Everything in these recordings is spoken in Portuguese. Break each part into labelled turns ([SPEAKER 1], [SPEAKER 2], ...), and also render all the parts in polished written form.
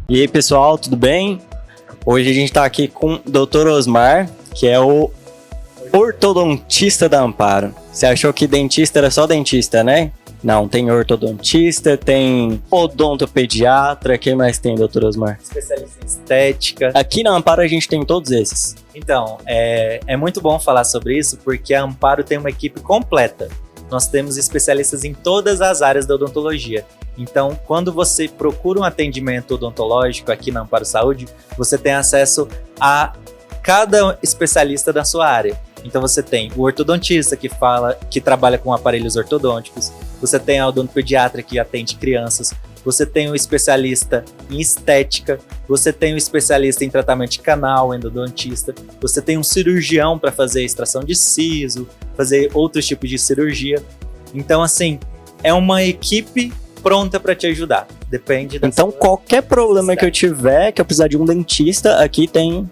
[SPEAKER 1] E aí, pessoal, tudo bem? Hoje a gente está aqui com o Dr. Osmar, que é o ortodontista da Amparo. Você achou que dentista era só dentista, né? Não, tem ortodontista, tem odontopediatra, quem mais tem, Dr. Osmar?
[SPEAKER 2] Especialista em estética.
[SPEAKER 1] Aqui na Amparo a gente tem todos esses.
[SPEAKER 2] Então, é muito bom falar sobre isso, porque a Amparo tem uma equipe completa. Nós temos especialistas em todas as áreas da odontologia. Então, quando você procura um atendimento odontológico aqui na Amparo Saúde, você tem acesso a cada especialista da sua área. Então você tem o ortodontista que trabalha com aparelhos ortodônticos, você tem a odontopediatra que atende crianças, você tem o especialista em estética, você tem o especialista em tratamento de canal, endodontista, você tem um cirurgião para fazer extração de siso, fazer outros tipos de cirurgia. Então, assim, é uma equipe pronta para te ajudar. Depende da
[SPEAKER 1] Então, qualquer problema que eu tiver, que eu precisar de um dentista, aqui tem.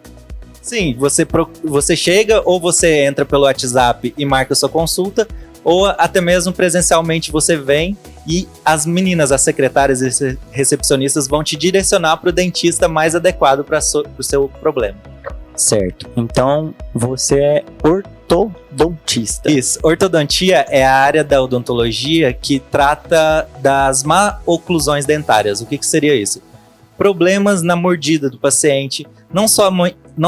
[SPEAKER 2] Sim, você chega ou você entra pelo WhatsApp e marca sua consulta, ou até mesmo presencialmente você vem e as meninas, as secretárias e recepcionistas vão te direcionar para o dentista mais adequado para o seu problema.
[SPEAKER 1] Certo. Então, você é ortodontista.
[SPEAKER 2] Isso. Ortodontia é a área da odontologia que trata das maloclusões dentárias. O que seria isso? Problemas na mordida do paciente, não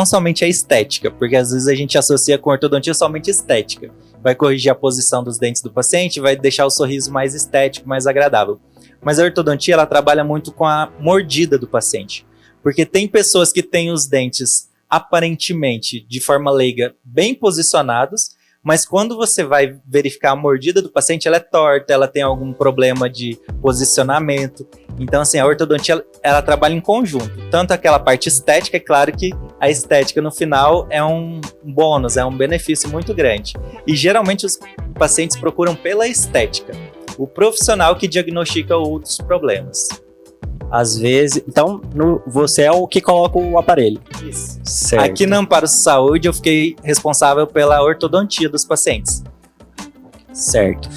[SPEAKER 2] somente a estética, porque às vezes a gente associa com ortodontia somente estética. Vai corrigir a posição dos dentes do paciente, vai deixar o sorriso mais estético, mais agradável. Mas a ortodontia, ela trabalha muito com a mordida do paciente, porque tem pessoas que têm os dentes aparentemente, de forma leiga, bem posicionados, mas quando você vai verificar a mordida do paciente, ela é torta, ela tem algum problema de posicionamento. Então, assim, a ortodontia, ela trabalha em conjunto. Tanto aquela parte estética, é claro que a estética no final é um bônus, é um benefício muito grande. E geralmente os pacientes procuram pela estética, o profissional que diagnostica outros problemas.
[SPEAKER 1] Às vezes, então, você é o que coloca o aparelho.
[SPEAKER 2] Isso.
[SPEAKER 1] Certo.
[SPEAKER 2] Aqui na Amparo Saúde eu fiquei responsável pela ortodontia dos pacientes.
[SPEAKER 1] Certo.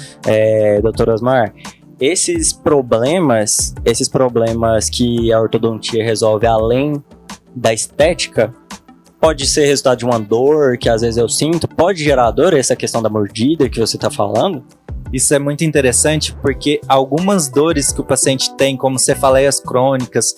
[SPEAKER 1] Dr. Osmar, esses problemas que a ortodontia resolve além da estética, pode ser resultado de uma dor que às vezes eu sinto, pode gerar dor, essa questão da mordida que você está falando?
[SPEAKER 2] Isso é muito interessante porque algumas dores que o paciente tem, como cefaleias crônicas,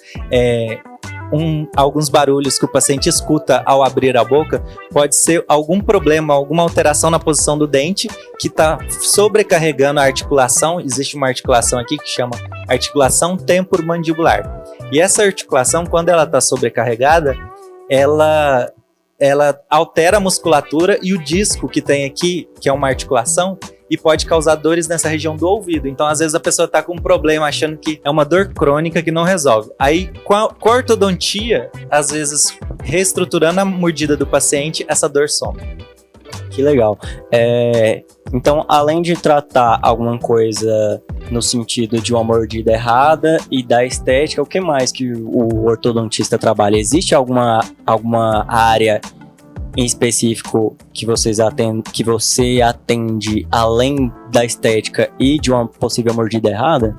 [SPEAKER 2] alguns barulhos que o paciente escuta ao abrir a boca, pode ser algum problema, alguma alteração na posição do dente que está sobrecarregando a articulação. Existe uma articulação aqui que chama articulação temporomandibular. E essa articulação, quando ela está sobrecarregada, ela altera a musculatura e o disco que tem aqui, que é uma articulação, e pode causar dores nessa região do ouvido. Então, às vezes, a pessoa está com um problema achando que é uma dor crônica que não resolve. Aí, com a ortodontia, às vezes, reestruturando a mordida do paciente, essa dor some.
[SPEAKER 1] Que legal. Então, além de tratar alguma coisa no sentido de uma mordida errada e da estética, o que mais que o ortodontista trabalha? Existe alguma área em específico que você atende além da estética e de uma possível mordida errada?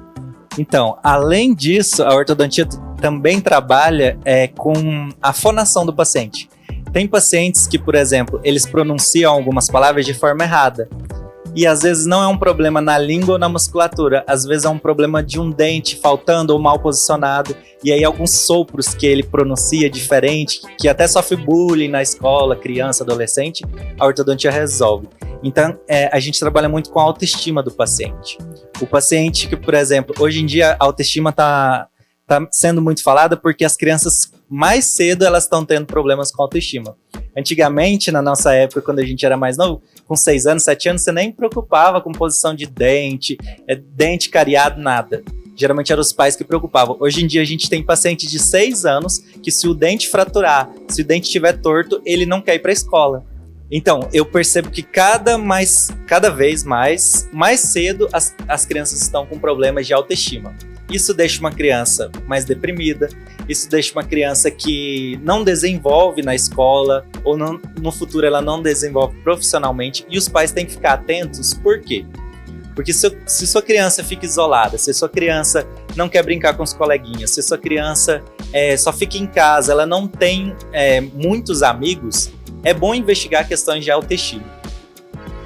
[SPEAKER 2] Então, além disso, a ortodontia também trabalha com a fonação do paciente. Tem pacientes que, por exemplo, eles pronunciam algumas palavras de forma errada. E às vezes não é um problema na língua ou na musculatura, às vezes é um problema de um dente faltando ou mal posicionado, e aí alguns sopros que ele pronuncia diferente, que até sofre bullying na escola, criança, adolescente, a ortodontia resolve. Então, a gente trabalha muito com a autoestima do paciente. O paciente que, por exemplo, hoje em dia a autoestima está sendo muito falada porque as crianças mais cedo elas estão tendo problemas com autoestima. Antigamente, na nossa época, quando a gente era mais novo, com 6 anos, 7 anos, você nem preocupava com posição de dente, dente cariado, nada. Geralmente eram os pais que preocupavam. Hoje em dia a gente tem pacientes de 6 anos que se o dente fraturar, se o dente estiver torto, ele não quer ir para a escola. Então, eu percebo que cada vez mais cedo as crianças estão com problemas de autoestima. Isso deixa uma criança mais deprimida, isso deixa uma criança que não desenvolve na escola, ou no futuro ela não desenvolve profissionalmente, e os pais têm que ficar atentos. Por quê? Porque se sua criança fica isolada, se sua criança não quer brincar com os coleguinhas, se sua criança só fica em casa, ela não tem muitos amigos, é bom investigar questões de autoestima.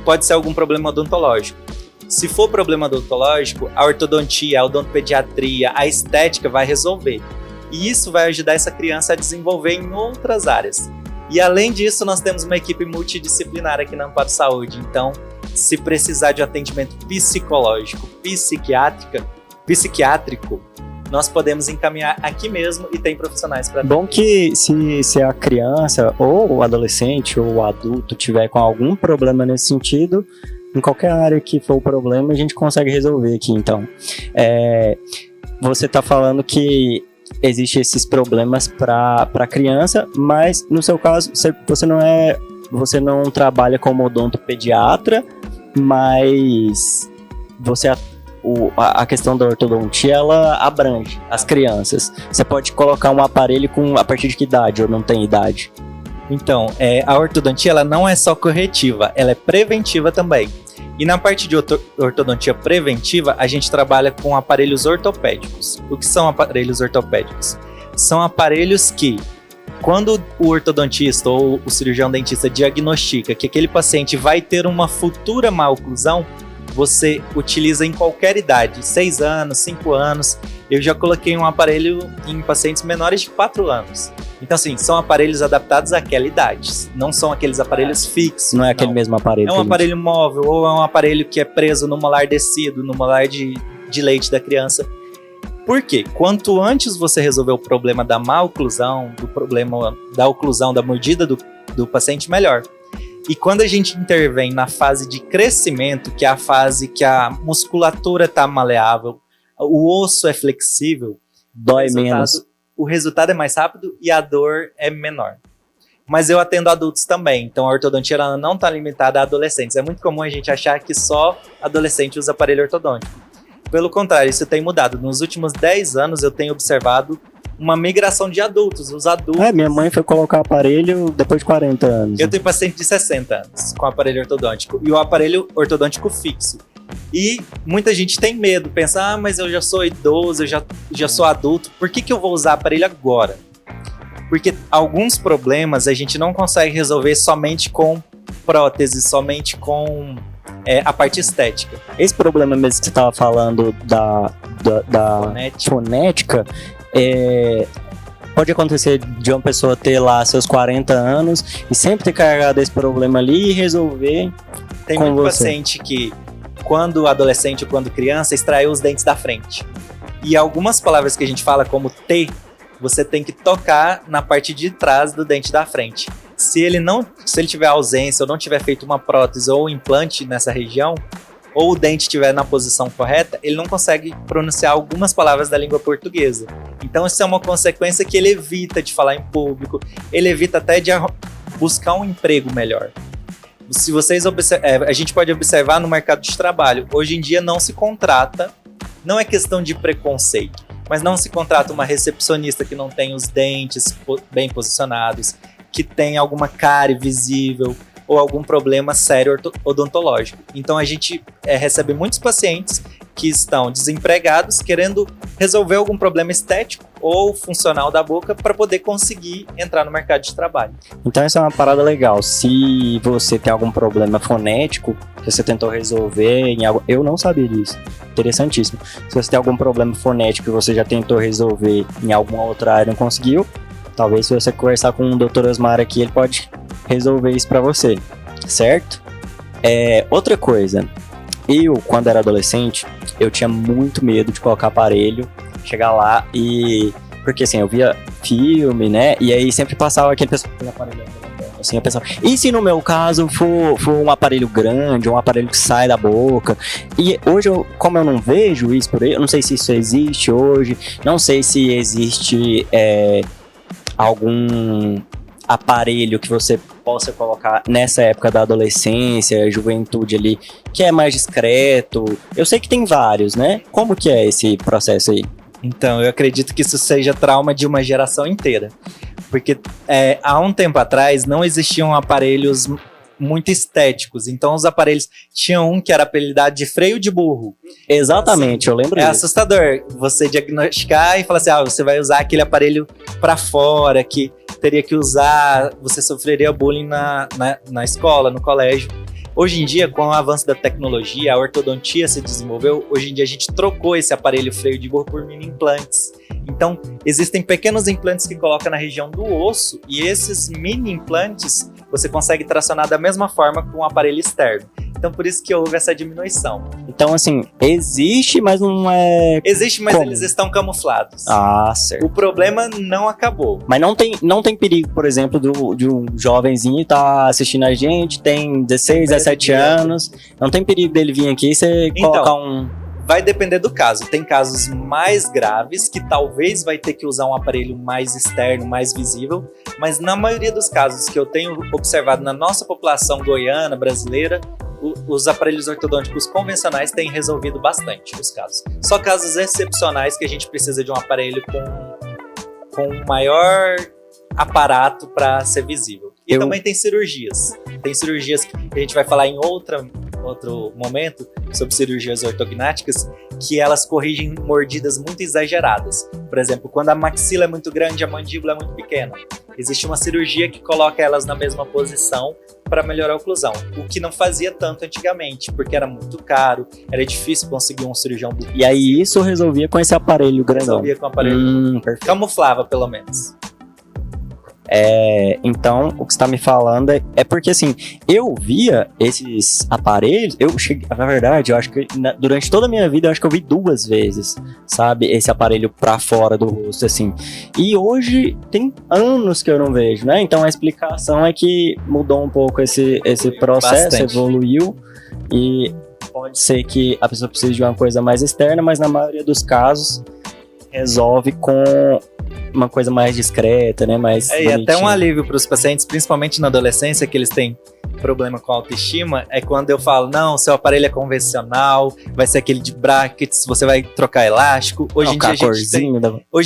[SPEAKER 2] Pode ser algum problema odontológico. Se for problema odontológico, a ortodontia, a odontopediatria, a estética vai resolver. E isso vai ajudar essa criança a desenvolver em outras áreas. E além disso, nós temos uma equipe multidisciplinar aqui na Amparo Saúde. Então, se precisar de um atendimento psicológico, psiquiátrico, nós podemos encaminhar aqui mesmo e tem profissionais para atender.
[SPEAKER 1] Bom que se a criança ou o adolescente ou o adulto tiver com algum problema nesse sentido, em qualquer área que for o problema, a gente consegue resolver aqui. Então, você está falando que existem esses problemas para criança, mas no seu caso você não trabalha como odontopediatra, mas a questão da ortodontia ela abrange as crianças. Você pode colocar um aparelho a partir de que idade ou não tem idade?
[SPEAKER 2] Então, a ortodontia ela não é só corretiva, ela é preventiva também. E na parte de ortodontia preventiva, a gente trabalha com aparelhos ortopédicos. O que são aparelhos ortopédicos? São aparelhos que, quando o ortodontista ou o cirurgião dentista diagnostica que aquele paciente vai ter uma futura má oclusão, você utiliza em qualquer idade, 6 anos, 5 anos. Eu já coloquei um aparelho em pacientes menores de 4 anos. Então, assim, são aparelhos adaptados àquela idade. Não são aqueles aparelhos fixos.
[SPEAKER 1] Não é aquele mesmo aparelho.
[SPEAKER 2] É um aparelho móvel ou é um aparelho que é preso no molar descido, no molar de leite da criança. Por quê? Quanto antes você resolver o problema da má oclusão, do problema da oclusão, da mordida do paciente, melhor. E quando a gente intervém na fase de crescimento, que é a fase que a musculatura está maleável, o osso é flexível,
[SPEAKER 1] dói menos.
[SPEAKER 2] O resultado é mais rápido e a dor é menor. Mas eu atendo adultos também, então a ortodontia ela não está limitada a adolescentes. É muito comum a gente achar que só adolescente usa aparelho ortodôntico. Pelo contrário, isso tem mudado. Nos últimos 10 anos eu tenho observado uma migração de adultos. Os adultos...
[SPEAKER 1] minha mãe foi colocar aparelho depois de 40 anos.
[SPEAKER 2] Eu tenho paciente de 60 anos com aparelho ortodôntico e o aparelho ortodôntico fixo. E muita gente tem medo, pensa, mas eu já sou idoso, eu já sou adulto, por que eu vou usar aparelho agora? Porque alguns problemas a gente não consegue resolver somente com prótese, somente com a parte estética.
[SPEAKER 1] Esse problema mesmo que você estava falando da fonética, pode acontecer de uma pessoa ter lá seus 40 anos e sempre ter carregado esse problema ali e resolver.
[SPEAKER 2] Tem muito paciente que, quando adolescente ou quando criança, extraiu os dentes da frente. E algumas palavras que a gente fala como T, você tem que tocar na parte de trás do dente da frente. Se ele tiver ausência ou não tiver feito uma prótese ou implante nessa região, ou o dente estiver na posição correta, ele não consegue pronunciar algumas palavras da língua portuguesa. Então isso é uma consequência que ele evita de falar em público, ele evita até de buscar um emprego melhor. Se vocês a gente pode observar no mercado de trabalho, hoje em dia não se contrata, não é questão de preconceito, mas não se contrata uma recepcionista que não tem os dentes bem posicionados, que tem alguma cárie visível ou algum problema sério odontológico. Então a gente recebe muitos pacientes que estão desempregados querendo resolver algum problema estético ou funcional da boca para poder conseguir entrar no mercado de trabalho.
[SPEAKER 1] Então essa é uma parada legal. Se você tem algum problema fonético que você tentou resolver em algo... Eu não sabia disso. Interessantíssimo. Se você tem algum problema fonético que você já tentou resolver em alguma outra área e não conseguiu, talvez se você conversar com o Dr. Osmar aqui, ele pode resolver isso para você, certo? Outra coisa, eu, quando era adolescente, eu tinha muito medo de colocar aparelho, chegar lá e... Porque assim, eu via filme, né? E aí sempre passava aquele pessoal com aparelho assim, eu pensava, e se no meu caso for um aparelho grande, um aparelho que sai da boca? E hoje, como eu não vejo isso por aí, eu não sei se isso existe hoje, não sei se existe algum aparelho que você possa colocar nessa época da adolescência, juventude ali, que é mais discreto. Eu sei que tem vários, né? Como que é esse processo aí?
[SPEAKER 2] Então, eu acredito que isso seja trauma de uma geração inteira. Porque há um tempo atrás não existiam aparelhos muito estéticos. Então os aparelhos tinham um que era apelidado de freio de burro.
[SPEAKER 1] Exatamente,
[SPEAKER 2] Então, assim,
[SPEAKER 1] eu lembro
[SPEAKER 2] é
[SPEAKER 1] disso.
[SPEAKER 2] assustador você diagnosticar e falar assim, você vai usar aquele aparelho para fora, que teria que usar, você sofreria bullying na escola, no colégio. Hoje em dia, com o avanço da tecnologia, a ortodontia se desenvolveu. Hoje em dia a gente trocou esse aparelho freio de burro por mini implantes. Então, existem pequenos implantes que coloca na região do osso e esses mini implantes você consegue tracionar da mesma forma com um aparelho externo. Então, por isso que houve essa diminuição.
[SPEAKER 1] Então, assim, existe, mas não é...
[SPEAKER 2] Existe, mas
[SPEAKER 1] Como?
[SPEAKER 2] eles estão camuflados.
[SPEAKER 1] Ah, certo.
[SPEAKER 2] O problema não acabou.
[SPEAKER 1] Mas não tem perigo, por exemplo, de um jovenzinho tá assistindo a gente, tem 16, 17 anos, não tem perigo dele vir aqui e você colocar um...
[SPEAKER 2] Vai depender do caso. Tem casos mais graves que talvez vai ter que usar um aparelho mais externo, mais visível, mas na maioria dos casos que eu tenho observado na nossa população goiana, brasileira, os aparelhos ortodônticos convencionais têm resolvido bastante os casos. Só casos excepcionais que a gente precisa de um aparelho com um maior aparato para ser visível. E também tem cirurgias. Tem cirurgias que a gente vai falar em outro momento sobre cirurgias ortognáticas, que elas corrigem mordidas muito exageradas. Por exemplo, quando a maxila é muito grande, a mandíbula é muito pequena. Existe uma cirurgia que coloca elas na mesma posição para melhorar a oclusão, o que não fazia tanto antigamente, porque era muito caro, era difícil conseguir um cirurgião do...
[SPEAKER 1] E aí isso resolvia com esse aparelho grandão.
[SPEAKER 2] Resolvia com o aparelho,
[SPEAKER 1] camuflava
[SPEAKER 2] pelo menos.
[SPEAKER 1] Então, o que você tá me falando é porque, assim, eu via esses aparelhos, na verdade, eu acho que durante toda a minha vida, eu acho que eu vi 2 vezes, sabe, esse aparelho pra fora do rosto, assim. E hoje, tem anos que eu não vejo, né? Então, a explicação é que mudou um pouco esse processo,
[SPEAKER 2] bastante.
[SPEAKER 1] Evoluiu, e pode ser que a pessoa precise de uma coisa mais externa, mas na maioria dos casos, resolve com uma coisa mais discreta, né? Mais
[SPEAKER 2] e até um alívio para os pacientes, principalmente na adolescência, que eles têm problema com autoestima, é quando eu falo, não, seu aparelho é convencional, vai ser aquele de brackets, você vai trocar elástico. Hoje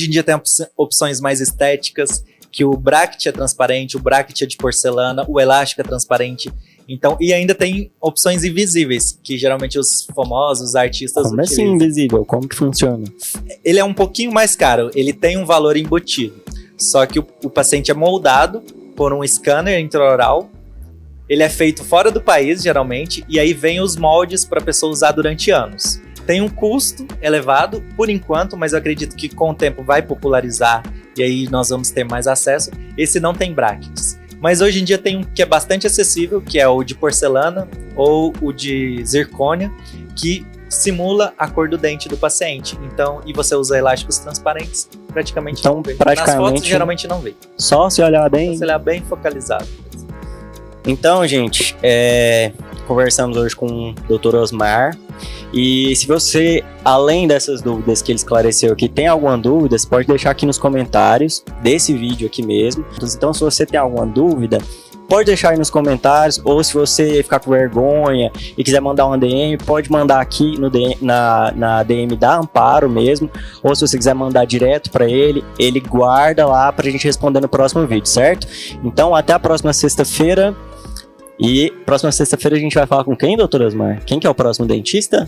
[SPEAKER 2] em dia tem opções mais estéticas, que o bracket é transparente, o bracket é de porcelana, o elástico é transparente. Então, e ainda tem opções invisíveis, que geralmente os famosos, os artistas
[SPEAKER 1] Como utilizam. Assim invisível? Como que funciona?
[SPEAKER 2] Ele é um pouquinho mais caro, ele tem um valor embutido. Só que o paciente é moldado por um scanner intraoral. Ele é feito fora do país, geralmente, e aí vem os moldes para a pessoa usar durante anos. Tem um custo elevado, por enquanto, mas eu acredito que com o tempo vai popularizar, e aí nós vamos ter mais acesso. Esse não tem brackets. Mas hoje em dia tem um que é bastante acessível, que é o de porcelana ou o de zircônia, que simula a cor do dente do paciente. Então, e você usa elásticos transparentes, praticamente não vê. Nas fotos, geralmente não vê.
[SPEAKER 1] Só se olhar bem...
[SPEAKER 2] Só se olhar bem focalizado.
[SPEAKER 1] Então, gente, conversamos hoje com o Dr. Osmar. E se você, além dessas dúvidas que ele esclareceu aqui, tem alguma dúvida, você pode deixar aqui nos comentários desse vídeo aqui mesmo. Então, se você tem alguma dúvida, pode deixar aí nos comentários, ou se você ficar com vergonha e quiser mandar uma DM, pode mandar aqui no na DM da Amparo mesmo, ou se você quiser mandar direto para ele guarda lá pra gente responder no próximo vídeo, certo? Então, até a próxima sexta-feira. E próxima sexta-feira a gente vai falar com quem, doutor Osmar? Quem que é o próximo dentista?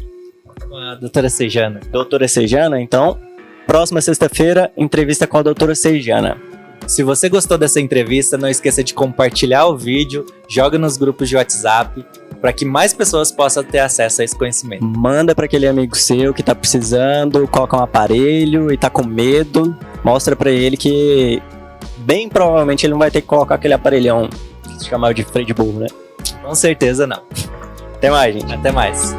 [SPEAKER 2] Com a doutora Sejana.
[SPEAKER 1] Doutora Sejana, então, próxima sexta-feira, entrevista com a doutora Sejana.
[SPEAKER 2] Se você gostou dessa entrevista, não esqueça de compartilhar o vídeo, joga nos grupos de WhatsApp, para que mais pessoas possam ter acesso a esse conhecimento.
[SPEAKER 1] Manda para aquele amigo seu que tá precisando, coloca um aparelho e tá com medo, mostra para ele que bem provavelmente ele não vai ter que colocar aquele aparelhão que se chamava de freio de burro, né?
[SPEAKER 2] Com certeza não.
[SPEAKER 1] Até mais, gente.
[SPEAKER 2] Até mais.